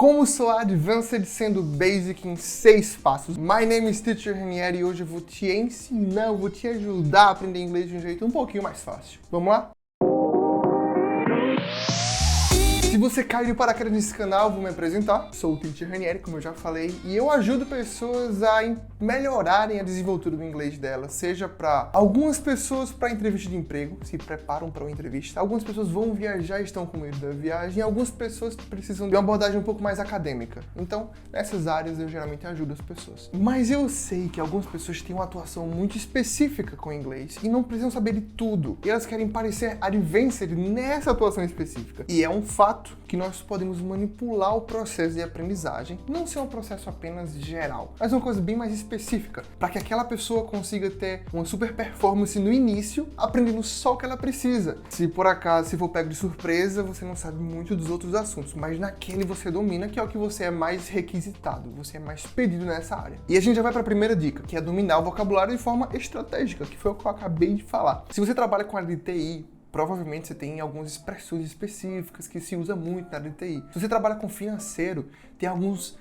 Como soar Advanced sendo Basic em 6 passos. My name is Teacher Ranieri e hoje eu vou te ensinar, eu vou te ajudar a aprender inglês de um jeito um pouquinho mais fácil. Vamos lá? Se você caiu de paraquedas nesse canal, vou me apresentar. Sou o Teacher Ranieri, como eu já falei, e eu ajudo pessoas a melhorarem a desenvoltura do inglês delas, seja para algumas pessoas para entrevista de emprego, se preparam para uma entrevista, algumas pessoas vão viajar e estão com medo da viagem, e algumas pessoas precisam de uma abordagem um pouco mais acadêmica. Então, nessas áreas eu geralmente ajudo as pessoas. Mas eu sei que algumas pessoas têm uma atuação muito específica com o inglês e não precisam saber de tudo, e elas querem parecer advanced nessa atuação específica. E é um fato que nós podemos manipular o processo de aprendizagem, não ser um processo apenas geral, mas uma coisa bem mais específica, para que aquela pessoa consiga ter uma super performance no início, aprendendo só o que ela precisa. Se por acaso, se for pego de surpresa, você não sabe muito dos outros assuntos, mas naquele você domina, que é o que você é mais requisitado, você é mais pedido nessa área. E a gente já vai para a primeira dica, que é dominar o vocabulário de forma estratégica, que foi o que eu acabei de falar. Se você trabalha com a área de TI, provavelmente você tem algumas expressões específicas que se usa muito na área de TI. Se você trabalha com financeiro, tem alguns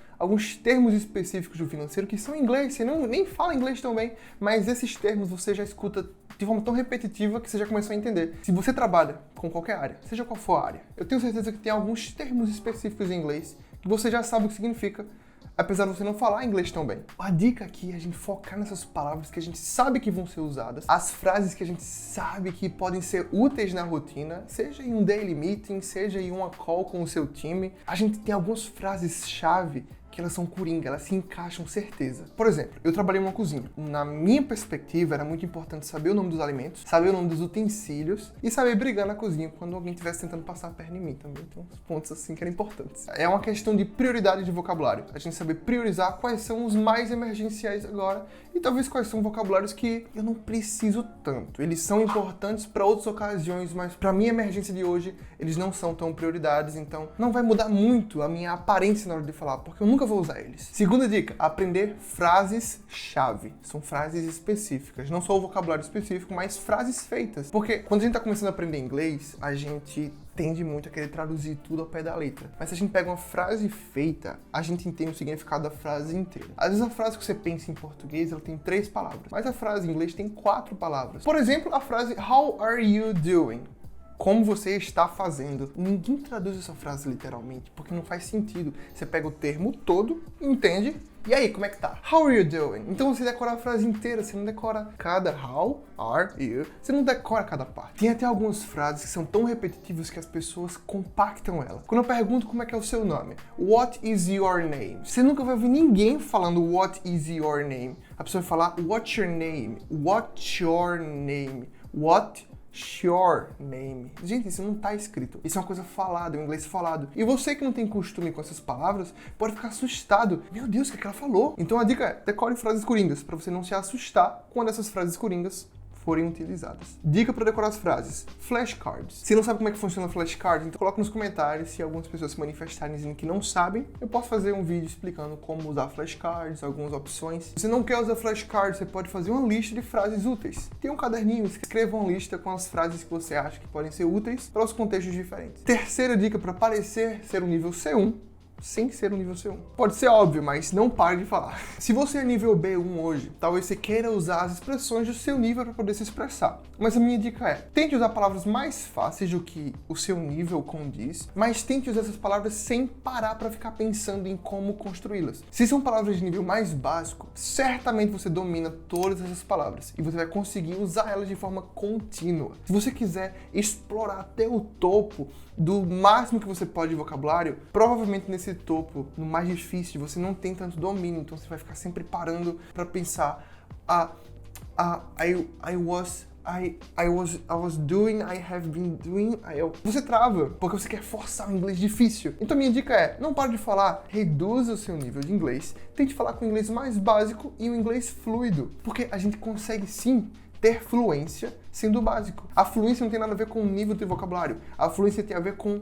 termos específicos do financeiro que são em inglês, você nem fala inglês tão bem, mas esses termos você já escuta de forma tão repetitiva que você já começou a entender. Se você trabalha com qualquer área, seja qual for a área, eu tenho certeza que tem alguns termos específicos em inglês que você já sabe o que significa, apesar de você não falar inglês tão bem. A dica aqui é a gente focar nessas palavras que a gente sabe que vão ser usadas, as frases que a gente sabe que podem ser úteis na rotina, seja em um daily meeting, seja em uma call com o seu time. A gente tem algumas frases-chave que elas são coringa, elas se encaixam certeza. Por exemplo, eu trabalhei numa cozinha. Na minha perspectiva, era muito importante saber o nome dos alimentos, saber o nome dos utensílios e saber brigar na cozinha quando alguém estivesse tentando passar a perna em mim também. Tem uns pontos assim que eram importantes. É uma questão de prioridade de vocabulário. A gente saber priorizar quais são os mais emergenciais agora e talvez quais são vocabulários que eu não preciso tanto. Eles são importantes para outras ocasiões, mas para minha emergência de hoje, eles não são tão prioridades, então não vai mudar muito a minha aparência na hora de falar, porque eu nunca vou usar eles. Segunda dica, aprender frases-chave. São frases específicas, não só o vocabulário específico, mas frases feitas. Porque quando a gente tá começando a aprender inglês, a gente tende muito a querer traduzir tudo ao pé da letra. Mas se a gente pega uma frase feita, a gente entende o significado da frase inteira. Às vezes a frase que você pensa em português, ela tem 3 palavras, mas a frase em inglês tem 4 palavras. Por exemplo, a frase How are you doing? Como você está fazendo? Ninguém traduz essa frase literalmente, porque não faz sentido. Você pega o termo todo, entende? E aí, como é que tá? How are you doing? Então você decora a frase inteira, você não decora cada how are you, você não decora cada parte. Tem até algumas frases que são tão repetitivas que as pessoas compactam ela. Quando eu pergunto como é que é o seu nome, what is your name? Você nunca vai ouvir ninguém falando what is your name. A pessoa vai falar what's your name? What's your name? What's your name. Gente, isso não tá escrito. Isso é uma coisa falada, é um inglês falado. E você que não tem costume com essas palavras, pode ficar assustado. Meu Deus, o que ela falou? Então a dica é, decore frases coringas, para você não se assustar quando essas frases coringas forem utilizadas. Dica para decorar as frases. Flashcards. Se não sabe como é que funciona o flashcard, então coloca nos comentários. Se algumas pessoas se manifestarem dizendo que não sabem, eu posso fazer um vídeo explicando como usar flashcards, algumas opções. Se você não quer usar flashcards, você pode fazer uma lista de frases úteis. Tem um caderninho, escreva uma lista com as frases que você acha que podem ser úteis para os contextos diferentes. Terceira dica para parecer ser um nível C1, sem ser um nível C1. Pode ser óbvio, mas não pare de falar. Se você é nível B1 hoje, talvez você queira usar as expressões do seu nível para poder se expressar. Mas a minha dica é, tente usar palavras mais fáceis do que o seu nível condiz, mas tente usar essas palavras sem parar para ficar pensando em como construí-las. Se são palavras de nível mais básico, certamente você domina todas essas palavras e você vai conseguir usar elas de forma contínua. Se você quiser explorar até o topo do máximo que você pode de vocabulário, provavelmente nesse topo, no mais difícil, você não tem tanto domínio, então você vai ficar sempre parando para pensar I was doing, I have been doing, Você trava, porque você quer forçar o inglês difícil. Então minha dica é, não pare de falar, reduza o seu nível de inglês, tente falar com o inglês mais básico e o inglês fluido, porque a gente consegue sim ter fluência sendo básico. A fluência não tem nada a ver com o nível do vocabulário, a fluência tem a ver com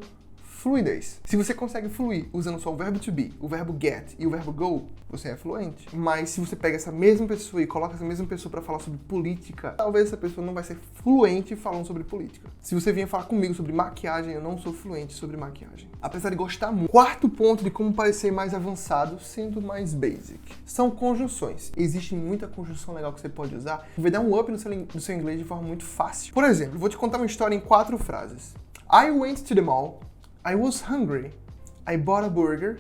fluidez. Se você consegue fluir usando só o verbo to be, o verbo get e o verbo go, você é fluente. Mas se você pega essa mesma pessoa e coloca essa mesma pessoa para falar sobre política, talvez essa pessoa não vai ser fluente falando sobre política. Se você vier falar comigo sobre maquiagem, eu não sou fluente sobre maquiagem. Apesar de gostar muito. Quarto ponto de como parecer mais avançado, sendo mais basic. São conjunções. Existe muita conjunção legal que você pode usar que vai dar um up no seu inglês de forma muito fácil. Por exemplo, vou te contar uma história em 4 frases. I went to the mall. I was hungry. I bought a burger.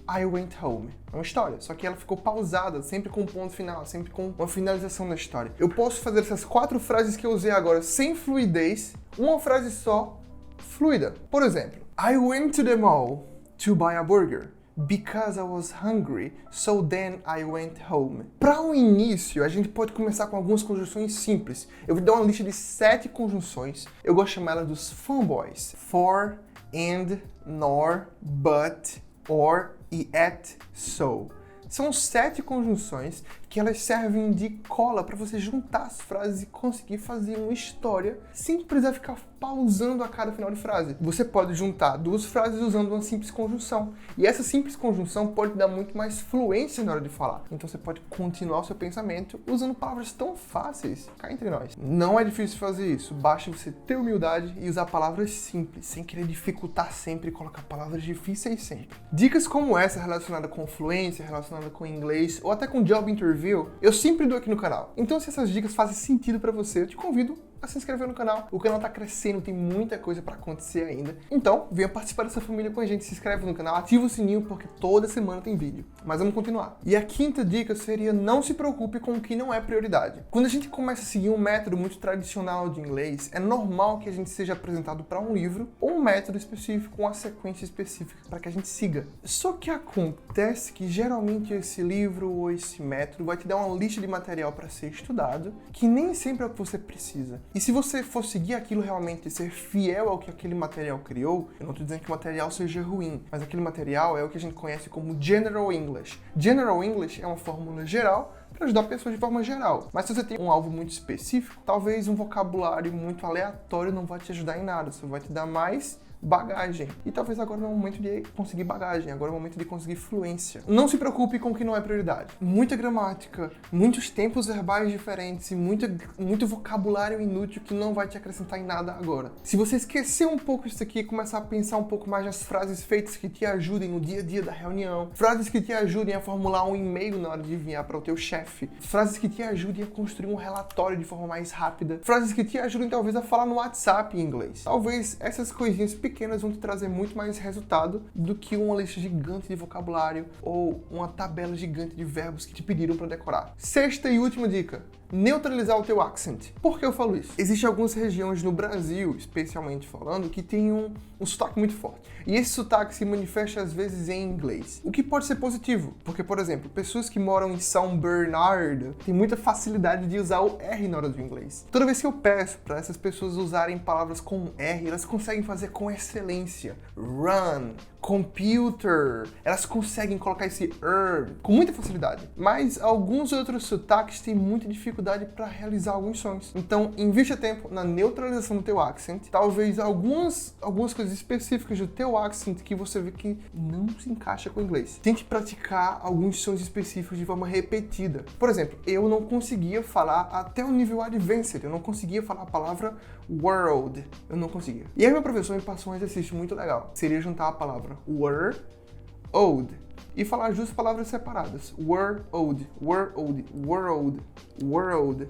I went home. É uma história, só que ela ficou pausada, sempre com um ponto final, sempre com uma finalização da história. Eu posso fazer essas 4 frases que eu usei agora sem fluidez, uma frase só, fluida. Por exemplo, I went to the mall to buy a burger. Because I was hungry, so then I went home. Para o início, a gente pode começar com algumas conjunções simples. Eu vou dar uma lista de 7 conjunções. Eu gosto de chamar elas dos fanboys. For, and, nor, but, or e at, so. São 7 conjunções que elas servem de cola para você juntar as frases e conseguir fazer uma história sem precisar ficar pausando a cada final de frase. Você pode juntar 2 frases usando uma simples conjunção. E essa simples conjunção pode dar muito mais fluência na hora de falar. Então você pode continuar o seu pensamento usando palavras tão fáceis. Cá entre nós. Não é difícil fazer isso. Basta você ter humildade e usar palavras simples, sem querer dificultar sempre e colocar palavras difíceis sempre. Dicas como essa relacionada com fluência, relacionada com inglês ou até com job interview, eu sempre dou aqui no canal. Então se essas dicas fazem sentido para você, eu te convido a se inscrever no canal. O canal tá crescendo, tem muita coisa para acontecer ainda. Então, venha participar dessa família com a gente, se inscreve no canal, ativa o sininho porque toda semana tem vídeo. Mas vamos continuar. E a quinta dica seria não se preocupe com o que não é prioridade. Quando a gente começa a seguir um método muito tradicional de inglês, é normal que a gente seja apresentado para um livro ou um método específico, uma sequência específica para que a gente siga. Só que acontece que geralmente esse livro ou esse método vai te dar uma lista de material para ser estudado, que nem sempre é o que você precisa. E se você for seguir aquilo realmente e ser fiel ao que aquele material criou, eu não estou dizendo que o material seja ruim, mas aquele material é o que a gente conhece como General English. General English é uma fórmula geral para ajudar pessoas de forma geral. Mas se você tem um alvo muito específico, talvez um vocabulário muito aleatório não vai te ajudar em nada, só vai te dar mais bagagem. E talvez agora não é o momento de conseguir bagagem, agora é o momento de conseguir fluência. Não se preocupe com o que não é prioridade. Muita gramática, muitos tempos verbais diferentes e muito vocabulário inútil que não vai te acrescentar em nada agora. Se você esquecer um pouco isso aqui e começar a pensar um pouco mais nas frases feitas que te ajudem no dia a dia da reunião, frases que te ajudem a formular um e-mail na hora de enviar para o teu chefe, frases que te ajudem a construir um relatório de forma mais rápida, frases que te ajudem talvez a falar no WhatsApp em inglês. Talvez essas coisinhas pequenas vão te trazer muito mais resultado do que uma lista gigante de vocabulário ou uma tabela gigante de verbos que te pediram para decorar. Sexta e última dica: neutralizar o teu accent. Por que eu falo isso? Existem algumas regiões no Brasil, especialmente falando, que tem um sotaque muito forte. E esse sotaque se manifesta às vezes em inglês. O que pode ser positivo, porque, por exemplo, pessoas que moram em São Bernardo têm muita facilidade de usar o R na hora do inglês. Toda vez que eu peço para essas pessoas usarem palavras com R, elas conseguem fazer com excelência. Run, computer, elas conseguem colocar esse com muita facilidade. Mas alguns outros sotaques têm muita dificuldade para realizar alguns sons. Então, invista tempo na neutralização do teu accent. Talvez algumas coisas específicas do teu accent que você vê que não se encaixa com o inglês. Tente praticar alguns sons específicos de forma repetida. Por exemplo, eu não conseguia falar até o nível advanced. Eu não conseguia falar a palavra world. Eu não conseguia. E aí meu professor me passou um exercício muito legal. Seria juntar a palavra were, old e falar as 2 palavras separadas. Were, old, world, world, world,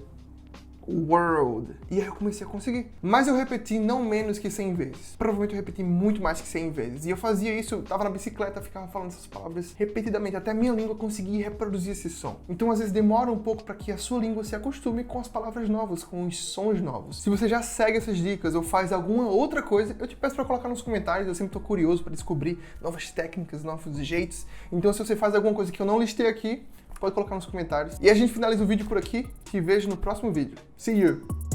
world. E aí eu comecei a conseguir. Mas eu repeti não menos que 100 vezes. Provavelmente eu repeti muito mais que 100 vezes. E eu fazia isso, eu tava na bicicleta, ficava falando essas palavras repetidamente, até a minha língua conseguir reproduzir esse som. Então às vezes demora um pouco para que a sua língua se acostume com as palavras novas, com os sons novos. Se você já segue essas dicas ou faz alguma outra coisa, eu te peço para colocar nos comentários. Eu sempre tô curioso para descobrir novas técnicas, novos jeitos. Então se você faz alguma coisa que eu não listei aqui, pode colocar nos comentários. E a gente finaliza o vídeo por aqui. Te vejo no próximo vídeo. See you!